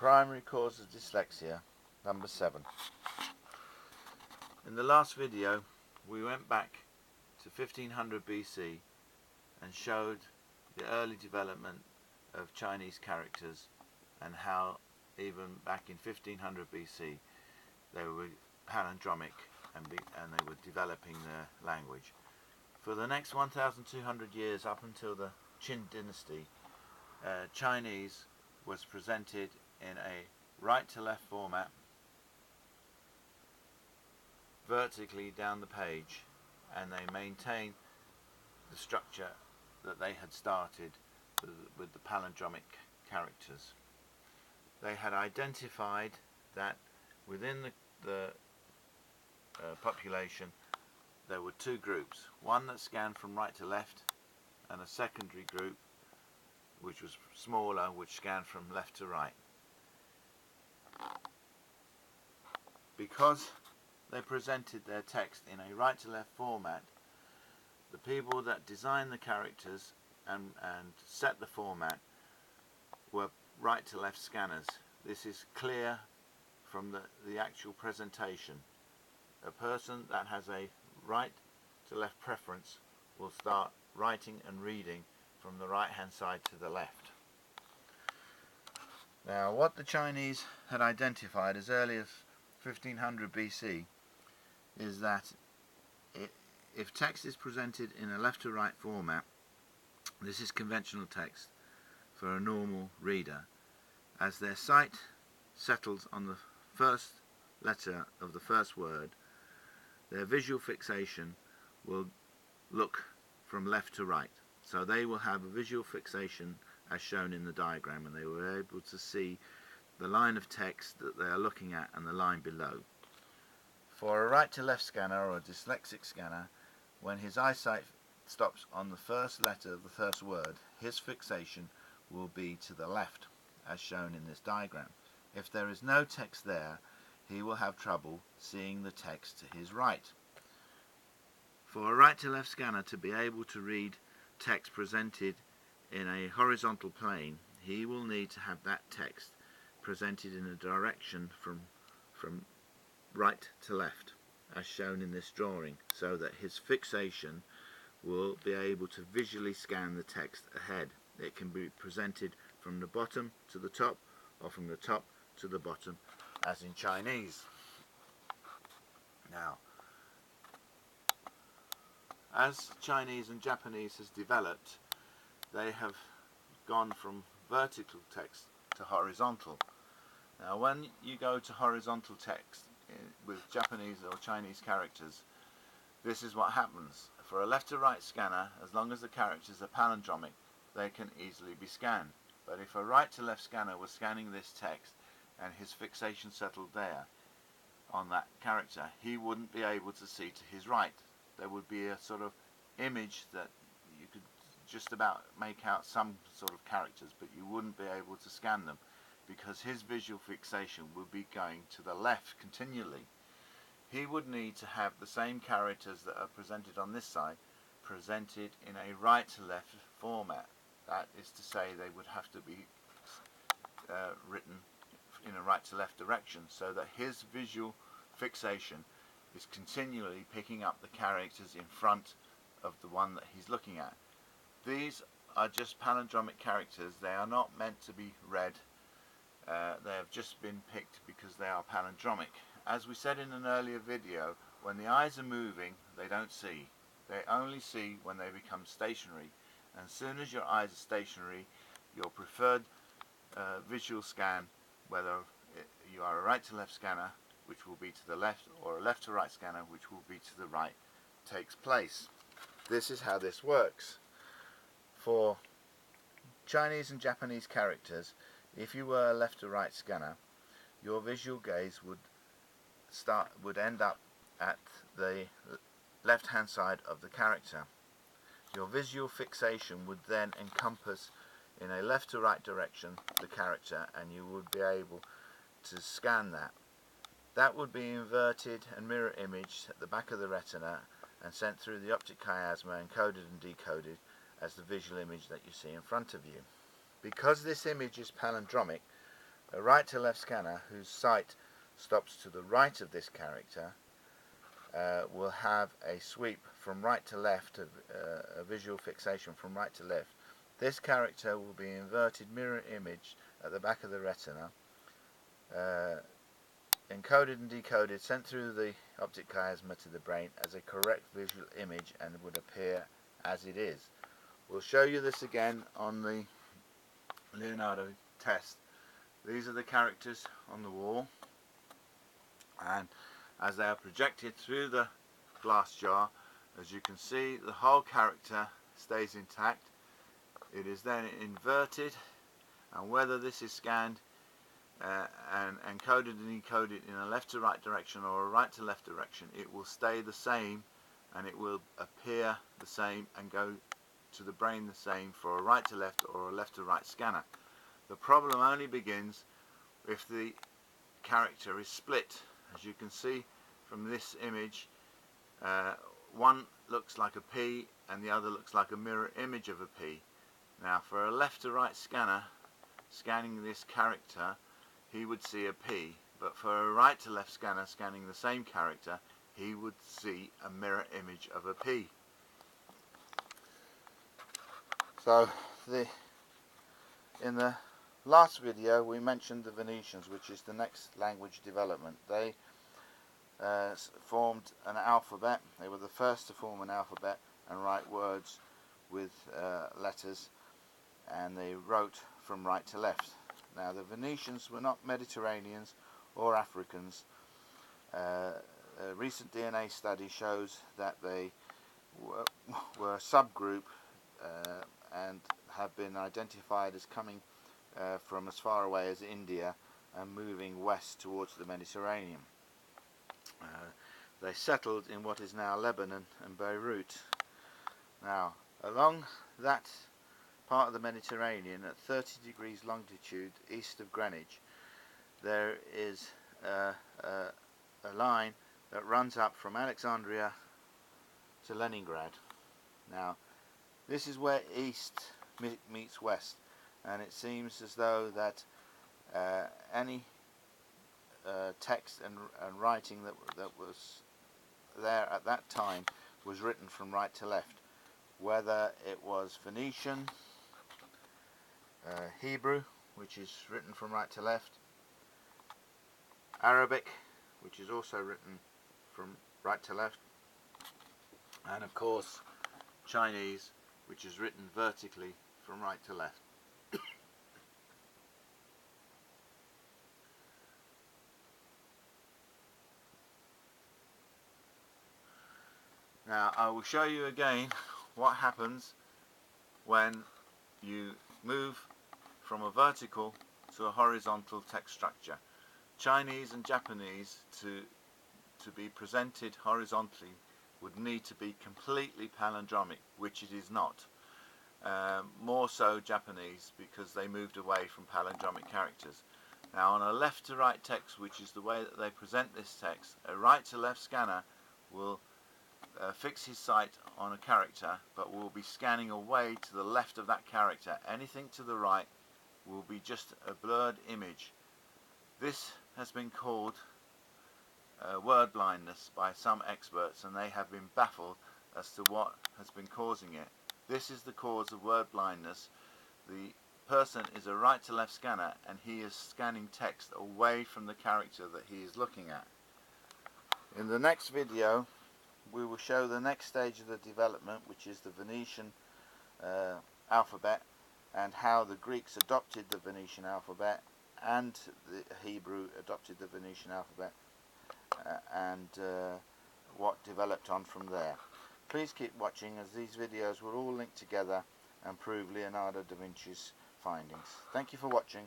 Primary cause of dyslexia, number 7. In the last video we went back to 1500 BC and showed the early development of Chinese characters and how even back in 1500 BC they were palindromic and they were developing their language. For the next 1200 years up until the Qin dynasty, Chinese was presented in a right to left format vertically down the page, and they maintained the structure that they had started with the palindromic characters. They had identified that within the population there were two groups, one that scanned from right to left and a secondary group which was smaller, which scanned from left to right. Because they presented their text in a right to left format, the people that designed the characters and set the format were right to left scanners. This is clear from the actual presentation. A person that has a right to left preference will start writing and reading from the right hand side to the left. Now, what the Chinese had identified as early as 1500 BC is that if text is presented in a left to right format, this is conventional text for a normal reader, as their sight settles on the first letter of the first word, their visual fixation will look from left to right. So they will have a visual fixation as shown in the diagram, and they were able to see the line of text that they are looking at and the line below. For a right to left scanner or a dyslexic scanner, when his eyesight stops on the first letter of the first word, his fixation will be to the left as shown in this diagram. If there is no text there, he will have trouble seeing the text to his right. For a right to left scanner to be able to read text presented in a horizontal plane, he will need to have that text presented in a direction from right to left as shown in this drawing, so that his fixation will be able to visually scan the text ahead. It can be presented from the bottom to the top or from the top to the bottom, as in Chinese. Now, as Chinese and Japanese has developed, they have gone from vertical text to horizontal. Now, when you go to horizontal text with Japanese or Chinese characters, this is what happens. For a left to right scanner, as long as the characters are palindromic, they can easily be scanned. But if a right to left scanner was scanning this text and his fixation settled there on that character, he wouldn't be able to see to his right. There would be a sort of image that you could just about make out some sort of characters, but you wouldn't be able to scan them because his visual fixation would be going to the left continually. He would need to have the same characters that are presented on this side presented in a right to left format. That is to say, they would have to be written in a right to left direction, so that his visual fixation is continually picking up the characters in front of the one that he's looking at. These are just palindromic characters. They are not meant to be read. They have just been picked because they are palindromic. As we said in an earlier video, when the eyes are moving, they don't see. They only see when they become stationary. And as soon as your eyes are stationary, your preferred visual scan, whether you are a right to left scanner, which will be to the left, or a left to right scanner, which will be to the right, takes place. This is how this works. For Chinese and Japanese characters, if you were a left to right scanner, your visual gaze would end up at the left hand side of the character. Your visual fixation would then encompass in a left to right direction the character, and you would be able to scan that. That would be inverted and mirror imaged at the back of the retina and sent through the optic chiasma, encoded and decoded as the visual image that you see in front of you. Because this image is palindromic, A right to left scanner whose sight stops to the right of this character will have a sweep from right to left, a visual fixation from right to left. This character will be inverted mirror image at the back of the retina, encoded and decoded, sent through the optic chiasma to the brain as a correct visual image and would appear as it is. We'll show you this again on the Leonardo test. These are the characters on the wall, and as they are projected through the glass jar, as you can see, the whole character stays intact. It is then inverted, and whether this is scanned and encoded and decoded in a left to right direction or a right to left direction, it will stay the same and it will appear the same and go to the brain the same for a right to left or a left to right scanner. The problem only begins if the character is split. As you can see from this image, one looks like a P and the other looks like a mirror image of a P. Now for a left to right scanner scanning this character, he would see a P, but for a right to left scanner scanning the same character, he would see a mirror image of a P. So in the last video we mentioned the Venetians, which is the next language development. They formed an alphabet. They were the first to form an alphabet and write words with letters, and they wrote from right to left. Now the Venetians were not Mediterraneans or Africans. A recent DNA study shows that they were a subgroup and have been identified as coming from as far away as India and moving west towards the Mediterranean. They settled in what is now Lebanon and Beirut. Now along that part of the Mediterranean at 30 degrees longitude east of Greenwich, there is a line that runs up from Alexandria to Leningrad. Now this is where east meets west, and it seems as though that any text and writing that was there at that time was written from right to left, whether it was Phoenician, Hebrew, which is written from right to left, Arabic, which is also written from right to left, and of course Chinese, which is written vertically from right to left. Now I will show you again what happens when you move from a vertical to a horizontal text structure. Chinese and Japanese, to be presented horizontally, would need to be completely palindromic, which it is not. More so Japanese, because they moved away from palindromic characters. Now on a left to right text, which is the way that they present this text, a right to left scanner will fix his sight on a character, but will be scanning away to the left of that character. Anything to the right will be just a blurred image. This has been called word blindness by some experts, and they have been baffled as to what has been causing it. This is the cause of word blindness. The person is a right to left scanner and he is scanning text away from the character that he is looking at. In the next video we will show the next stage of the development, which is the Venetian alphabet, and how the Greeks adopted the Venetian alphabet and the Hebrew adopted the Venetian alphabet, and what developed on from there. Please keep watching, as these videos will all link together and prove Leonardo da Vinci's findings. Thank you for watching.